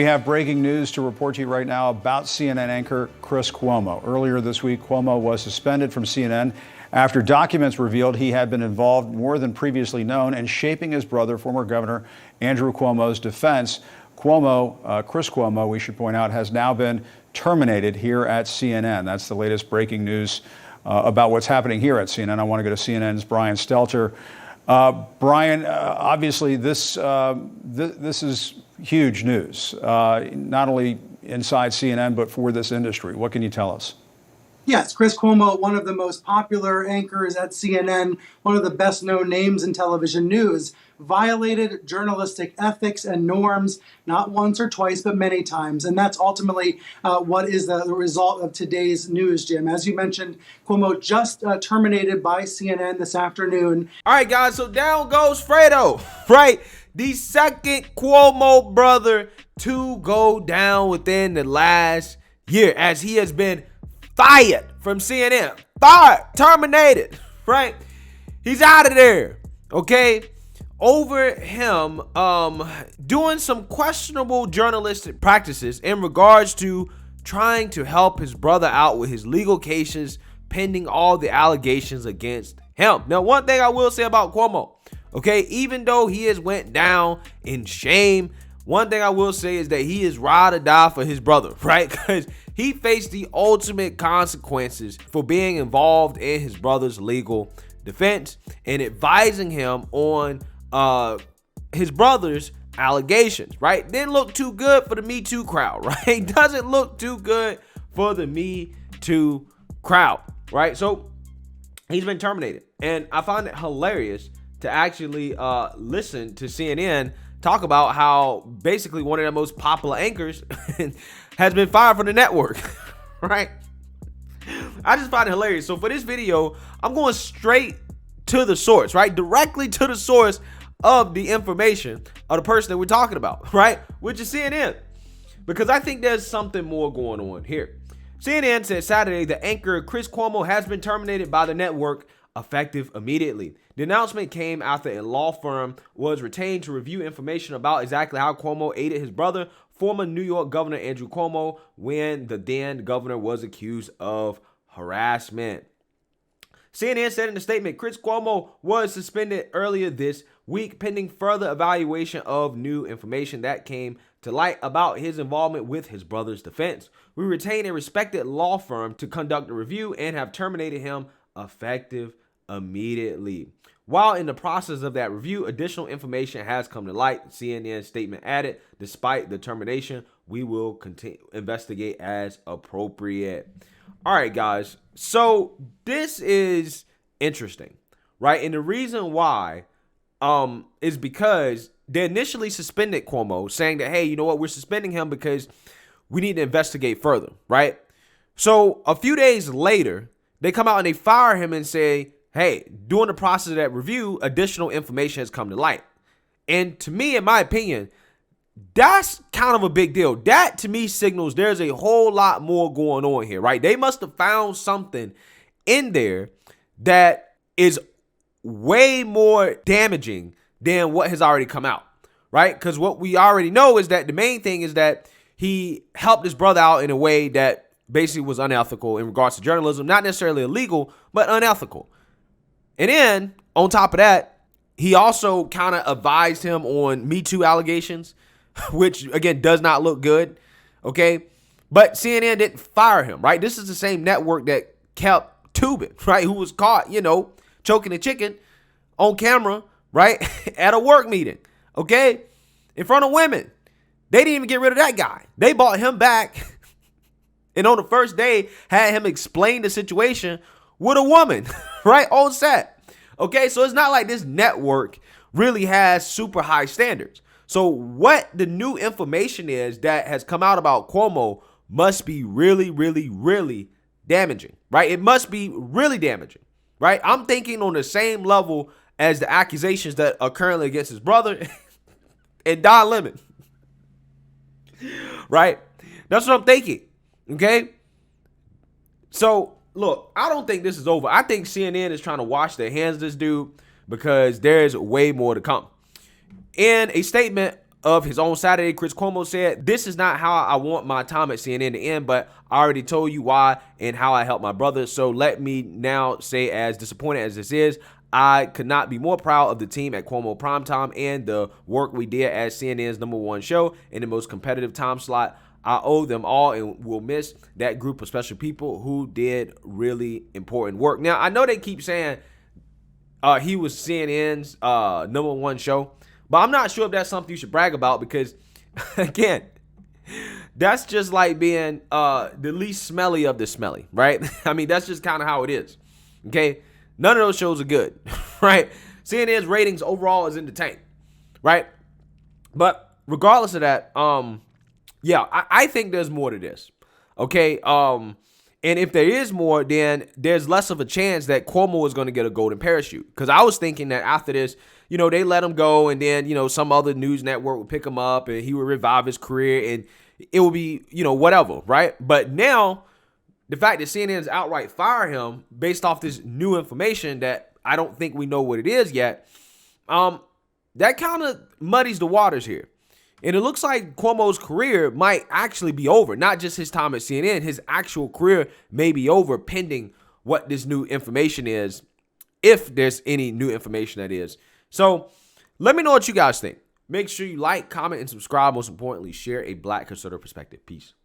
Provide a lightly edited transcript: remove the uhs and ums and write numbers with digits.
we have breaking news to report to you right now about CNN anchor Chris Cuomo. Earlier this week, Cuomo was suspended from CNN after documents revealed he had been involved more than previously known in shaping his brother, former Governor Andrew Cuomo's defense. Chris Cuomo, we should point out, has now been terminated here at CNN. That's the latest breaking news about what's happening here at CNN. I want to go to CNN's Brian Stelter. Brian, obviously this is huge news, not only inside CNN, but for this industry. What can you tell us? Yes, Chris Cuomo, one of the most popular anchors at CNN, one of the best known names in television news, violated journalistic ethics and norms, not once or twice, but many times. And that's ultimately what is the result of today's news, Jim. As you mentioned, Cuomo just terminated by CNN this afternoon. All right, guys, so down goes Fredo, right? The second Cuomo brother to go down within the last year, as he has been fired from CNN. Fired, terminated, right? He's out of there, okay? Over him doing some questionable journalistic practices in regards to trying to help his brother out with his legal cases pending all the allegations against him. Now, one thing I will say about Cuomo, okay, even though he has went down in shame, one thing I will say is that he is ride or die for his brother, right? Because he faced the ultimate consequences for being involved in his brother's legal defense and advising him on his brother's allegations, right? Didn't look too good for the Me Too crowd, right? Doesn't look too good for the Me Too crowd, right? So he's been terminated. And I find it hilarious to actually listen to CNN talk about how basically one of their most popular anchors has been fired from the network, right? I just find it hilarious. So for this video, I'm going straight to the source, right? Directly to the source of the information of the person that we're talking about, right? Which is CNN. Because I think there's something more going on here. CNN said Saturday the anchor Chris Cuomo has been terminated by the network effective immediately. The announcement came after a law firm was retained to review information about exactly how Cuomo aided his brother, former New York Governor Andrew Cuomo, when the then governor was accused of harassment. CNN said in a statement, Chris Cuomo was suspended earlier this week pending further evaluation of new information that came to light about his involvement with his brother's defense. We retained a respected law firm to conduct a review and have terminated him effective immediately. While in the process of that review, additional information has come to light. CNN statement added, despite the termination, we will continue investigate as appropriate. All right, guys. So this is interesting, right? And the reason why is because they initially suspended Cuomo, saying that, hey, you know what? We're suspending him because we need to investigate further, right? So a few days later, they come out and they fire him and say, hey, during the process of that review, additional information has come to light. And to me, in my opinion, that's kind of a big deal. That to me signals there's a whole lot more going on here, right? They must have found something in there that is way more damaging than what has already come out, right? Because what we already know is that the main thing is that he helped his brother out in a way that basically was unethical in regards to journalism, not necessarily illegal, but unethical. And then on top of that, he also kind of advised him on Me Too allegations, which again does not look good. Okay. But CNN didn't fire him, right? This is the same network that kept Tubin, right? Who was caught, choking a chicken on camera, right? At a work meeting. Okay. In front of women. They didn't even get rid of that guy. They bought him back. And on the first day, had him explain the situation with a woman, right, on set. Okay, so it's not like this network really has super high standards. So what the new information is that has come out about Cuomo must be really, really, really damaging, right? It must be really damaging, right? I'm thinking on the same level as the accusations that are currently against his brother and Don Lemon, right? That's what I'm thinking. Okay, so look, I don't think this is over. I think CNN is trying to wash their hands of this dude because there's way more to come. In a statement of his own Saturday, Chris Cuomo said, "This is not how I want my time at CNN to end, but I already told you why and how I helped my brother. So let me now say, as disappointed as this is, I could not be more proud of the team at Cuomo Primetime and the work we did as CNN's #1 show in the most competitive time slot. I owe them all and will miss that group of special people who did really important work." Now, I know they keep saying he was CNN's #1 show, but I'm not sure if that's something you should brag about because, again, that's just like being the least smelly of the smelly, right? I mean, that's just kind of how it is, okay? None of those shows are good, right? CNN's ratings overall is in the tank, right? But regardless of that, yeah, I think there's more to this, okay? And if there is more, then there's less of a chance that Cuomo is going to get a golden parachute. Because I was thinking that after this, they let him go and then, some other news network would pick him up and he would revive his career and it would be, whatever, right? But now, the fact that CNN's outright fire him based off this new information that I don't think we know what it is yet, that kind of muddies the waters here. And it looks like Cuomo's career might actually be over. Not just his time at CNN. His actual career may be over pending what this new information is, if there's any new information that is. So let me know what you guys think. Make sure you like, comment, and subscribe. Most importantly, share a Black conservative perspective. Peace.